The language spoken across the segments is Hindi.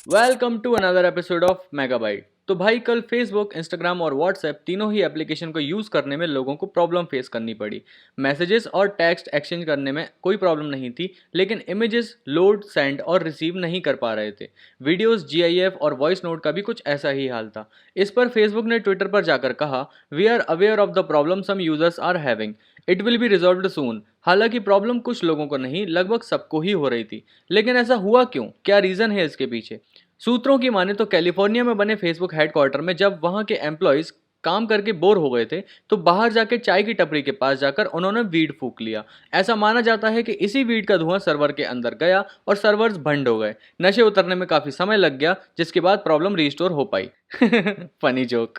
Welcome to another episode of Megabyte. तो भाई कल फेसबुक, इंस्टाग्राम और व्हाट्सएप तीनों ही एप्लीकेशन को यूज़ करने में लोगों को प्रॉब्लम फेस करनी पड़ी। मैसेजेस और टेक्स्ट एक्सचेंज करने में कोई प्रॉब्लम नहीं थी, लेकिन इमेजेस लोड, सेंड और रिसीव नहीं कर पा रहे थे। वीडियोस, जीआईएफ और वॉइस नोट का भी कुछ ऐसा ही हाल था। इस पर फेसबुक ने ट्विटर पर जाकर कहा, we are aware of the problem some users are having, it will be resolved soon. हालांकि प्रॉब्लम कुछ लोगों को नहीं, लगभग सबको ही हो रही थी। लेकिन ऐसा हुआ क्यों? क्या रीज़न है इसके पीछे? सूत्रों की माने तो कैलिफोर्निया में बने फेसबुक हेडक्वार्टर में जब वहां के एम्प्लॉयज काम करके बोर हो गए थे, तो बाहर जाके चाय की टपरी के पास जाकर उन्होंने वीड फूक लिया। ऐसा माना जाता है कि इसी वीड का धुआं सर्वर के अंदर गया और सर्वर्स बंद हो गए। नशे उतरने में काफी समय लग गया, जिसके बाद प्रॉब्लम रिस्टोर हो पाई। Funny joke.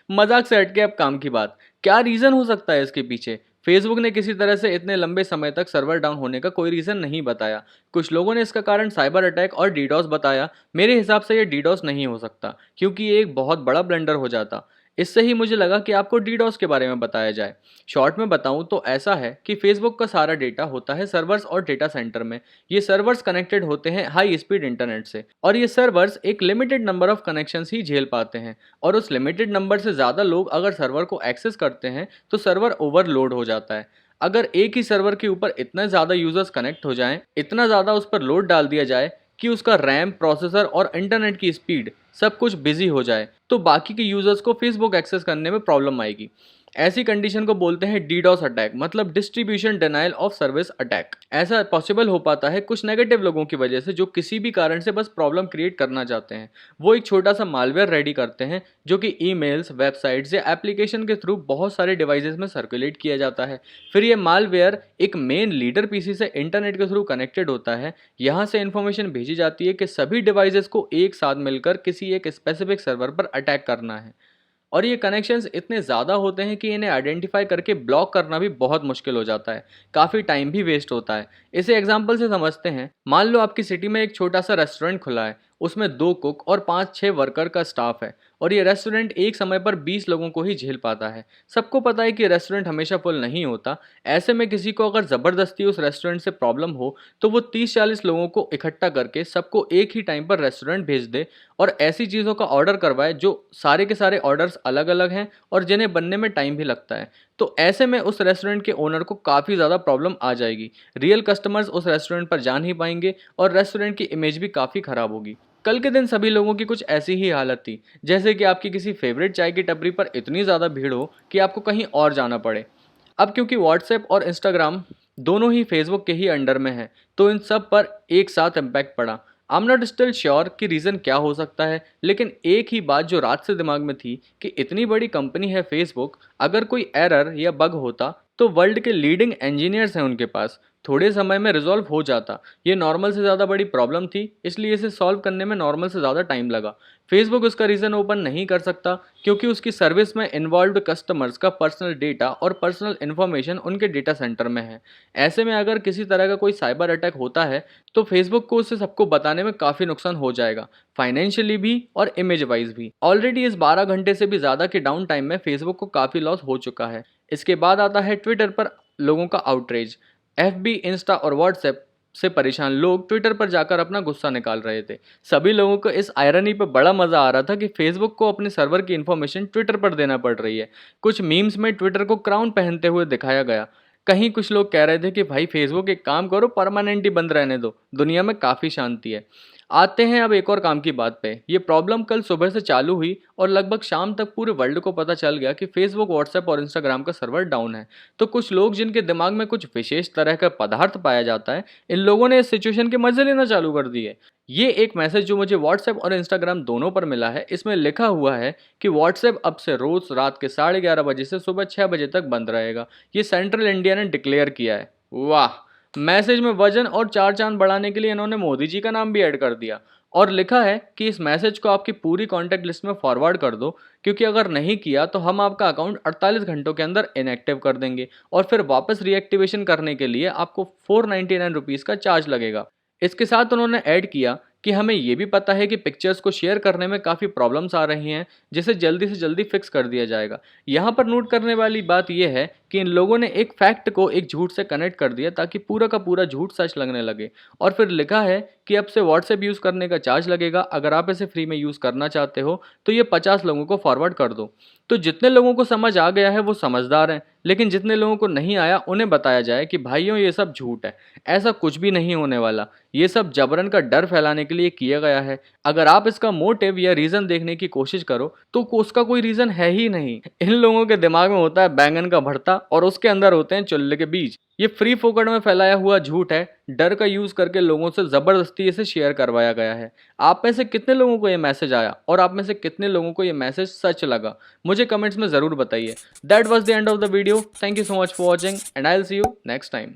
मजाक से हटके अब काम की बात। क्या रीजन हो सकता है इसके पीछे? फेसबुक ने किसी तरह से इतने लंबे समय तक सर्वर डाउन होने का कोई रीजन नहीं बताया। कुछ लोगों ने इसका कारण साइबर अटैक और डीडॉस बताया। मेरे हिसाब से ये डीडॉस नहीं हो सकता, क्योंकि ये एक बहुत बड़ा ब्लंडर हो जाता। इससे ही मुझे लगा कि आपको डीडॉस के बारे में बताया जाए। शॉर्ट में बताऊं तो ऐसा है कि फेसबुक का सारा डेटा होता है सर्वर्स और डेटा सेंटर में। ये सर्वर्स कनेक्टेड होते हैं हाई स्पीड इंटरनेट से, और ये सर्वर्स एक लिमिटेड नंबर ऑफ कनेक्शंस ही झेल पाते हैं। और उस लिमिटेड नंबर से ज़्यादा लोग अगर सर्वर को एक्सेस करते हैं तो सर्वर ओवरलोड हो जाता है। अगर एक ही सर्वर के ऊपर इतने ज़्यादा यूजर्स कनेक्ट हो जाएं, इतना ज़्यादा उस पर लोड डाल दिया जाए कि उसका रैम, प्रोसेसर और इंटरनेट की स्पीड सब कुछ बिजी हो जाए, तो बाकी के यूजर्स को फेसबुक एक्सेस करने में प्रॉब्लम आएगी। ऐसी कंडीशन को बोलते हैं डीडॉस अटैक, मतलब distribution denial of service attack. ऐसा पॉसिबल हो पाता है कुछ नेगेटिव लोगों की वजह से, जो किसी भी कारण से बस प्रॉब्लम क्रिएट करना चाहते हैं। वो एक छोटा सा मालवेयर रेडी करते हैं, जो कि ईमेल्स, वेबसाइट्स या एप्लीकेशन के थ्रू बहुत सारे डिवाइसेस में सर्कुलेट किया जाता है। फिर ये मालवेयर एक मेन लीडर पीसी से इंटरनेट के थ्रू कनेक्टेड होता है। यहाँ से इंफॉर्मेशन भेजी जाती है कि सभी डिवाइसेस को एक साथ मिलकर किसी एक स्पेसिफिक सर्वर पर अटैक करना है। और ये कनेक्शंस इतने ज़्यादा होते हैं कि इन्हें आइडेंटिफाई करके ब्लॉक करना भी बहुत मुश्किल हो जाता है। काफ़ी टाइम भी वेस्ट होता है। इसे एग्जांपल से समझते हैं। मान लो आपकी सिटी में एक छोटा सा रेस्टोरेंट खुला है, उसमें 2 कुक और 5-6 वर्कर का स्टाफ है, और ये रेस्टोरेंट एक समय पर 20 लोगों को ही झेल पाता है। सबको पता है कि रेस्टोरेंट हमेशा फुल नहीं होता। ऐसे में किसी को अगर ज़बरदस्ती उस रेस्टोरेंट से प्रॉब्लम हो, तो वो 30-40 लोगों को इकट्ठा करके सबको एक ही टाइम पर रेस्टोरेंट भेज दे और ऐसी चीज़ों का ऑर्डर करवाए जो सारे के सारे ऑर्डर्स अलग अलग हैं और जिन्हें बनने में टाइम भी लगता है। तो ऐसे में उस रेस्टोरेंट के ओनर को काफ़ी ज़्यादा प्रॉब्लम आ जाएगी। रियल कस्टमर्स उस रेस्टोरेंट पर जा नहीं पाएंगे और रेस्टोरेंट की इमेज भी काफ़ी ख़राब होगी। कल के दिन सभी लोगों की कुछ ऐसी ही हालत थी, जैसे कि आपकी किसी फेवरेट चाय की टपरी पर इतनी ज़्यादा भीड़ हो कि आपको कहीं और जाना पड़े। अब क्योंकि व्हाट्सएप और इंस्टाग्राम दोनों ही फेसबुक के ही अंडर में हैं, तो इन सब पर एक साथ इम्पैक्ट पड़ा। I am not still sure कि रीज़न क्या हो सकता है, लेकिन एक ही बात जो रात से दिमाग में थी कि इतनी बड़ी कंपनी है फेसबुक, अगर कोई एरर या बग होता तो वर्ल्ड के लीडिंग इंजीनियर्स हैं उनके पास, थोड़े समय में रिजॉल्व हो जाता। ये नॉर्मल से ज़्यादा बड़ी प्रॉब्लम थी, इसलिए इसे सॉल्व करने में नॉर्मल से ज़्यादा टाइम लगा। फेसबुक उसका रीज़न ओपन नहीं कर सकता, क्योंकि उसकी सर्विस में इन्वॉल्व्ड कस्टमर्स का पर्सनल डेटा और पर्सनल इन्फॉर्मेशन उनके डेटा सेंटर में है। ऐसे में अगर किसी तरह का कोई साइबर अटैक होता है, तो फेसबुक को उसे सबको बताने में काफ़ी नुकसान हो जाएगा, फाइनेंशियली भी और इमेज वाइज भी। ऑलरेडी इस 12 घंटे से भी ज़्यादा के डाउन टाइम में फेसबुक को काफ़ी लॉस हो चुका है। इसके बाद आता है ट्विटर पर लोगों का आउटरीच। एफबी, इंस्टा और व्हाट्सएप से परेशान लोग ट्विटर पर जाकर अपना गुस्सा निकाल रहे थे। सभी लोगों को इस आयरनी पर बड़ा मजा आ रहा था कि फेसबुक को अपने सर्वर की इन्फॉर्मेशन ट्विटर पर देना पड़ रही है। कुछ मीम्स में ट्विटर को क्राउन पहनते हुए दिखाया गया। कहीं कुछ लोग कह रहे थे कि भाई फेसबुक एक काम करो, परमानेंट ही बंद रहने दो, दुनिया में काफ़ी शांति है। आते हैं अब एक और काम की बात पे। ये प्रॉब्लम कल सुबह से चालू हुई और लगभग शाम तक पूरे वर्ल्ड को पता चल गया कि फेसबुक, व्हाट्सएप और इंस्टाग्राम का सर्वर डाउन है। तो कुछ लोग जिनके दिमाग में कुछ विशेष तरह का पदार्थ पाया जाता है, इन लोगों ने इस सिचुएशन के मजे लेना चालू कर दिए। ये एक मैसेज जो मुझे व्हाट्सएप और इंस्टाग्राम दोनों पर मिला है, इसमें लिखा हुआ है कि व्हाट्सएप अब से रोज रात के 11:30 बजे से सुबह 6 बजे तक बंद रहेगा। ये सेंट्रल इंडिया ने डिक्लेयर किया है। वाह! मैसेज में वजन और चार चांद बढ़ाने के लिए इन्होंने मोदी जी का नाम भी ऐड कर दिया, और लिखा है कि इस मैसेज को आपकी पूरी कॉन्टैक्ट लिस्ट में फॉरवर्ड कर दो, क्योंकि अगर नहीं किया तो हम आपका अकाउंट 48 घंटों के अंदर इनएक्टिव कर देंगे और फिर वापस रीएक्टिवेशन करने के लिए आपको 499 रुपीज़ का चार्ज लगेगा। इसके साथ उन्होंने ऐड किया कि हमें ये भी पता है कि पिक्चर्स को शेयर करने में काफ़ी प्रॉब्लम्स आ रही हैं, जिसे जल्दी से जल्दी फिक्स कर दिया जाएगा। यहाँ पर नोट करने वाली बात यह है कि इन लोगों ने एक फैक्ट को एक झूठ से कनेक्ट कर दिया ताकि पूरा का पूरा झूठ सच लगने लगे। और फिर लिखा है कि अब से व्हाट्सएप यूज़ करने का चार्ज लगेगा, अगर आप इसे फ्री में यूज़ करना चाहते हो तो ये 50 लोगों को फॉरवर्ड कर दो। तो जितने लोगों को समझ आ गया है वो समझदार हैं, लेकिन जितने लोगों को नहीं आया उन्हें बताया जाए कि भाइयों ये सब झूठ है, ऐसा कुछ भी नहीं होने वाला, ये सब जबरन का डर फैलाने के लिए किया गया है। अगर आप इसका मोटिव या रीज़न देखने की कोशिश करो तो उसका कोई रीज़न है ही नहीं। इन लोगों के दिमाग में होता है बैंगन का भरता और उसके अंदर होते हैं चुल्ले के बीज। ये फ्री फोकट में फैलाया हुआ झूठ है, डर का यूज़ करके लोगों से ज़बरदस्ती इसे शेयर करवाया गया है। आप में से कितने लोगों को ये मैसेज आया और आप में से कितने लोगों को ये मैसेज सच लगा, मुझे कमेंट्स में ज़रूर बताइए। That was the end of the video. Thank you so much for watching and I will see you next time.